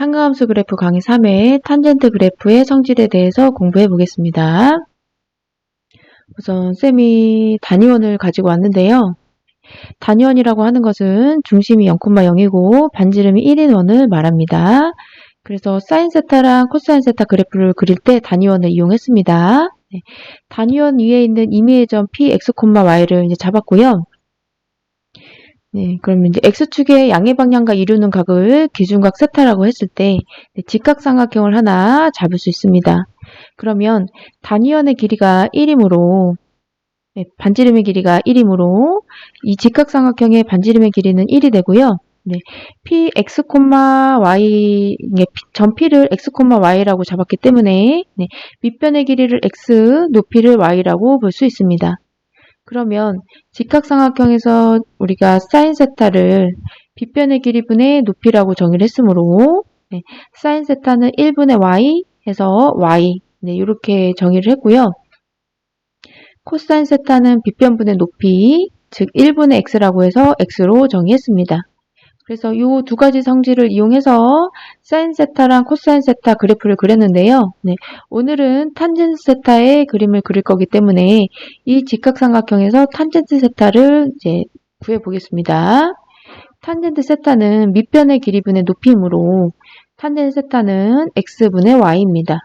상가함수 그래프 강의 3회 탄젠트 그래프의 성질에 대해서 공부해 보겠습니다. 우선 쌤이 단위원을 가지고 왔는데요. 단위원이라고 하는 것은 중심이 0,0이고 반지름이 1인 원을 말합니다. 그래서 사인 세타랑 코사인 세타 그래프를 그릴 때 단위원을 이용했습니다. 네, 단위원 위에 있는 임의의 점 px, y를 이제 잡았고요. 네, 그러면 이제 x축의 양의 방향과 이루는 각을 기준각 세타라고 했을 때 직각삼각형을 하나 잡을 수 있습니다. 그러면 단위원의 길이가 1이므로 반지름의 길이가 1이므로 이 직각삼각형의 반지름의 길이는 1이 되고요. 네, px, y, 점 p를 x, y라고 잡았기 때문에 밑변의 길이를 x, 높이를 y라고 볼 수 있습니다. 그러면 직각삼각형에서 우리가 사인 세타를 빗변의 길이분의 높이라고 정의를 했으므로 사인 세타는 1분의 y 해서 y 이렇게 정의를 했고요. 코사인 세타는 빗변분의 높이 즉 1분의 x라고 해서 x로 정의했습니다. 그래서 이 두 가지 성질을 이용해서 사인 세타랑 코사인 세타 그래프를 그렸는데요. 오늘은 탄젠트 세타의 그림을 그릴 거기 때문에 이 직각삼각형에서 탄젠트 세타를 이제 구해보겠습니다. 탄젠트 세타는 밑변의 길이분의 높이이므로 탄젠트 세타는 x분의 y입니다.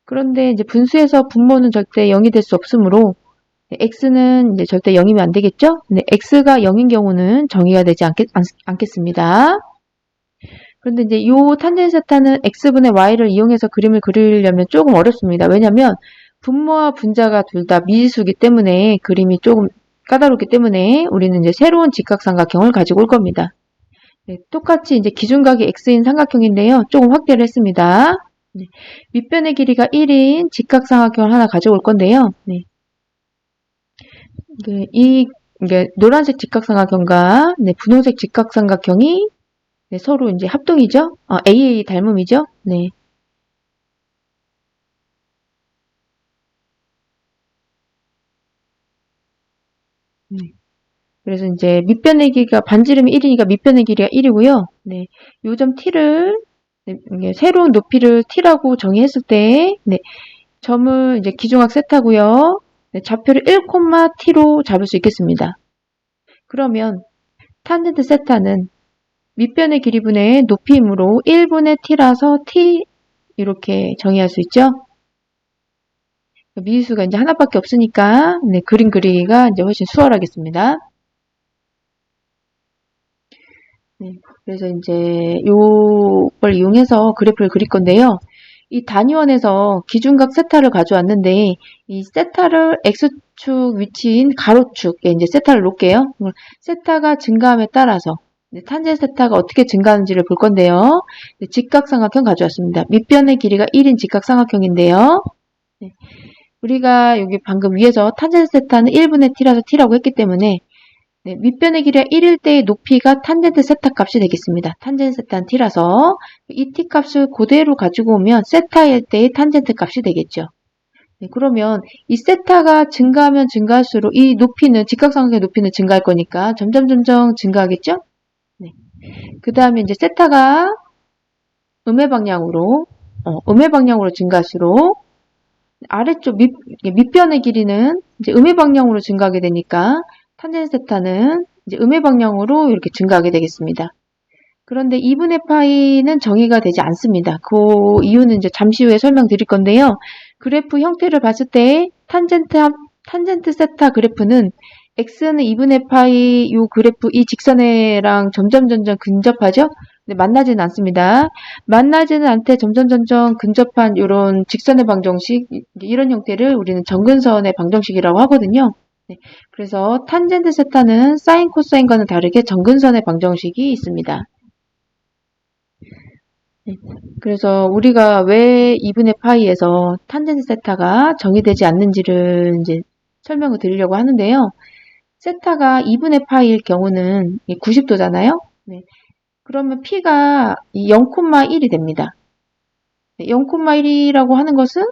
그런데 이제 분수에서 분모는 절대 0이 될 수 없으므로 x는 이제 절대 0이면 안 되겠죠? 근데 x가 0인 경우는 정의가 되지 않겠습니다. 그런데 이제 이 탄젠트 세타는 x분의 y를 이용해서 그림을 그리려면 조금 어렵습니다. 왜냐하면 분모와 분자가 둘 다 미지수이기 때문에 그림이 조금 까다롭기 때문에 우리는 이제 새로운 직각삼각형을 가지고 올 겁니다. 똑같이 이제 기준각이 x인 삼각형인데요. 조금 확대를 했습니다. 밑변의 길이가 1인 직각삼각형을 하나 가져올 건데요. 노란색 직각삼각형과 분홍색 직각삼각형이 서로 이제 합동이죠. AA 닮음이죠. 그래서 이제 밑변의 길이가 반지름이 1이니까 밑변의 길이가 1이고요. 요 점 t를 새로운 높이를 t라고 정의했을 때 점을 이제 기준각 세타고요. 좌표를 1,t로 잡을 수 있겠습니다. 그러면 탄젠트 세타는 밑변의 길이분의 높이이므로 1분의 t라서 t 이렇게 정의할 수 있죠. 미지수가 이제 하나밖에 없으니까 그림 그리기가 이제 훨씬 수월하겠습니다. 그래서 이제 요걸 이용해서 그래프를 그릴 건데요. 이 단위원에서 기준각 세타를 가져왔는데 이 세타를 x축 위치인 가로축에 이제 세타를 놓을게요. 세타가 증가함에 따라서 탄젠트 세타가 어떻게 증가하는지를 볼 건데요. 직각삼각형 가져왔습니다. 밑변의 길이가 1인 직각삼각형인데요. 우리가 여기 방금 위에서 탄젠트 세타는 1분의 t라서 t라고 했기 때문에 밑변의 길이가 1일 때의 높이가 탄젠트 세타 값이 되겠습니다. 탄젠트 세타는 t라서 이 t 값을 그대로 가지고 오면 세타일 때의 탄젠트 값이 되겠죠. 그러면 이 세타가 증가하면 증가할수록 이 높이는 직각삼각형의 높이는 증가할 거니까 점점 증가하겠죠. 그 다음에 이제 세타가 음의 방향으로 증가할수록 아래쪽 밑변의 길이는 이제 음의 방향으로 증가하게 되니까 탄젠트 세타는 이제 음의 방향으로 이렇게 증가하게 되겠습니다. 그런데 2분의 파이는 정의가 되지 않습니다. 그 이유는 이제 잠시 후에 설명드릴 건데요. 그래프 형태를 봤을 때 탄젠트 세타 그래프는 x는 2분의 파이 요 그래프 이 직선에랑 점점 근접하죠? 근데 만나지는 않습니다. 만나지는 않되 점점 근접한 이런 직선의 방정식 이런 형태를 우리는 정근선의 방정식이라고 하거든요. 그래서 탄젠트 세타는 사인 코사인과는 다르게 정근선의 방정식이 있습니다. 그래서 우리가 왜 2분의 파이에서 탄젠트 세타가 정의되지 않는지를 이제 설명을 드리려고 하는데요. 세타가 2분의 파이일 경우는 90도잖아요. 그러면 p가 0,1이 됩니다. 0,1이라고 하는 것은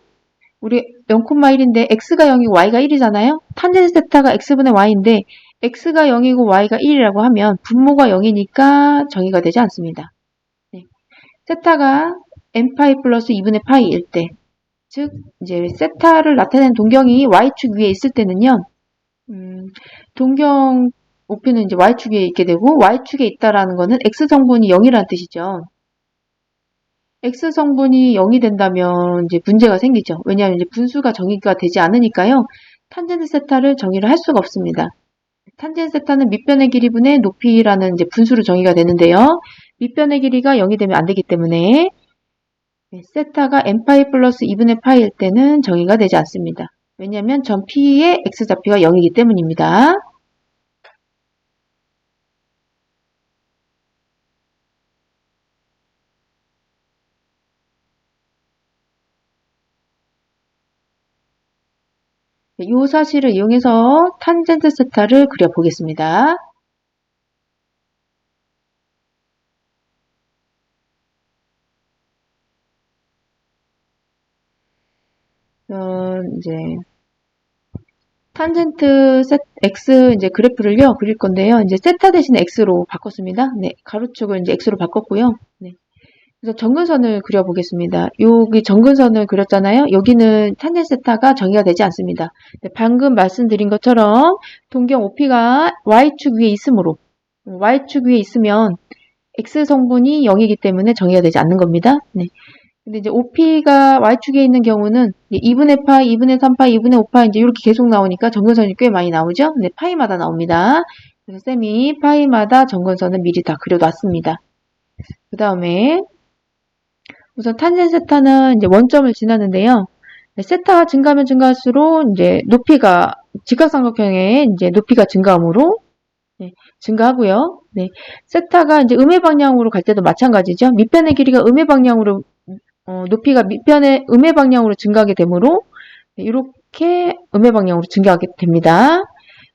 우리 0,1인데 x가 0이고 y가 1이잖아요. 탄젠트 세타가 x분의 y인데 x가 0이고 y가 1이라고 하면 분모가 0이니까 정의가 되지 않습니다. 세타가 n파이 플러스 2분의 파이일 때, 즉 이제 세타를 나타내는 동경이 y축 위에 있을 때는요. 동경 OP는 이제 y축에 있게 되고 y축에 있다라는 거는 x성분이 0이라는 뜻이죠. x성분이 0이 된다면 이제 문제가 생기죠. 왜냐하면 이제 분수가 정의가 되지 않으니까요. 탄젠트 세타를 정의를 할 수가 없습니다. 탄젠트 세타는 밑변의 길이분의 높이라는 이제 분수로 정의가 되는데요. 밑변의 길이가 0이 되면 안 되기 때문에 세타가 n파이 플러스 2분의 파이일 때는 정의가 되지 않습니다. 왜냐하면 전 p의 x좌표가 0이기 때문입니다. 이 사실을 이용해서 탄젠트 세타를 그려보겠습니다. 이제 탄젠트 x 이제 그래프를요 그릴 건데요. 이제 세타 대신에 x로 바꿨습니다. 네, 가로축을 이제 x로 바꿨고요. 네. 그래서 정근선을 그려보겠습니다. 여기 정근선을 그렸잖아요. 여기는 탄젠트 세타가 정의가 되지 않습니다. 네, 방금 말씀드린 것처럼 동경 OP가 y축 위에 있으므로 y축 위에 있으면 x 성분이 0이기 때문에 정의가 되지 않는 겁니다. 네. 근데 이제 OP가 y축에 있는 경우는 2분의 파이, 2분의 3파이, 2분의 5파이 이제 이렇게 계속 나오니까 정근선이 꽤 많이 나오죠. 네, 파이마다 나옵니다. 그래서 쌤이 파이마다 정근선을 미리 다 그려놨습니다. 그 다음에 우선 탄젠 세타는 이제 원점을 지나는데요. 네, 세타가 증가하면 증가할수록 이제 높이가 직각삼각형의 이제 높이가 증가하므로 네, 증가하고요. 네, 세타가 이제 음의 방향으로 갈 때도 마찬가지죠. 밑변의 길이가 음의 방향으로 높이가 밑변의 음의 방향으로 증가하게 되므로 이렇게 음의 방향으로 증가하게 됩니다.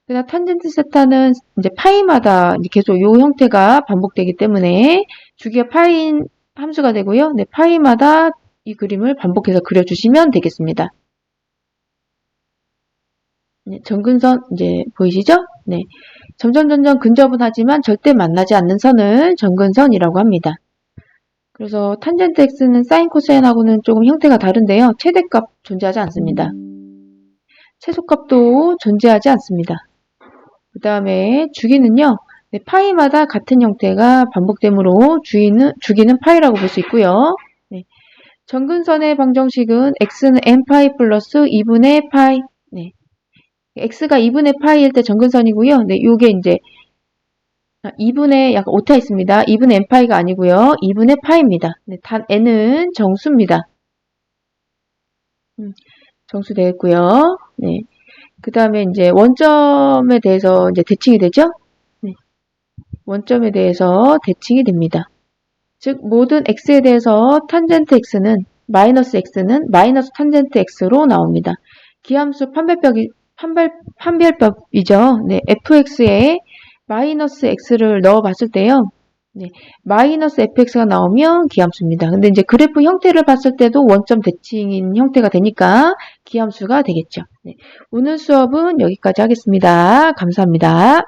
그러나 탄젠트 세타는 이제 파이마다 이제 계속 이 형태가 반복되기 때문에 주기가 파이인 함수가 되고요. 네, 파이마다 이 그림을 반복해서 그려주시면 되겠습니다. 네, 정근선 이제 보이시죠? 네, 점점 근접은 하지만 절대 만나지 않는 선을 정근선이라고 합니다. 그래서 탄젠트 x는 사인 코사인하고는 조금 형태가 다른데요. 최대값 존재하지 않습니다. 최소값도 존재하지 않습니다. 그 다음에 주기는요. 네, 파이마다 같은 형태가 반복되므로 주기는 파이라고 볼 수 있고요. 네, 정근선의 방정식은 x는 n파이 플러스 2분의 파이. 네, x가 2분의 파이일 때 정근선이고요. 네, 요게 이제 2분의 약간 오타 있습니다. 2분의 n파이가 아니고요. 2분의 파이입니다. 네, 단 n은 정수입니다. 정수 되겠고요. 네. 그 다음에 이제 원점에 대해서 이제 대칭이 되죠? 네. 원점에 대해서 대칭이 됩니다. 즉, 모든 x에 대해서 탄젠트 x는 마이너스 탄젠트 x로 나옵니다. 기함수 판별법이죠. 네, fx에 마이너스 x를 넣어봤을 때요. 네, 마이너스 fx가 나오면 기함수입니다. 근데 이제 그래프 형태를 봤을 때도 원점 대칭인 형태가 되니까 기함수가 되겠죠. 네, 오늘 수업은 여기까지 하겠습니다. 감사합니다.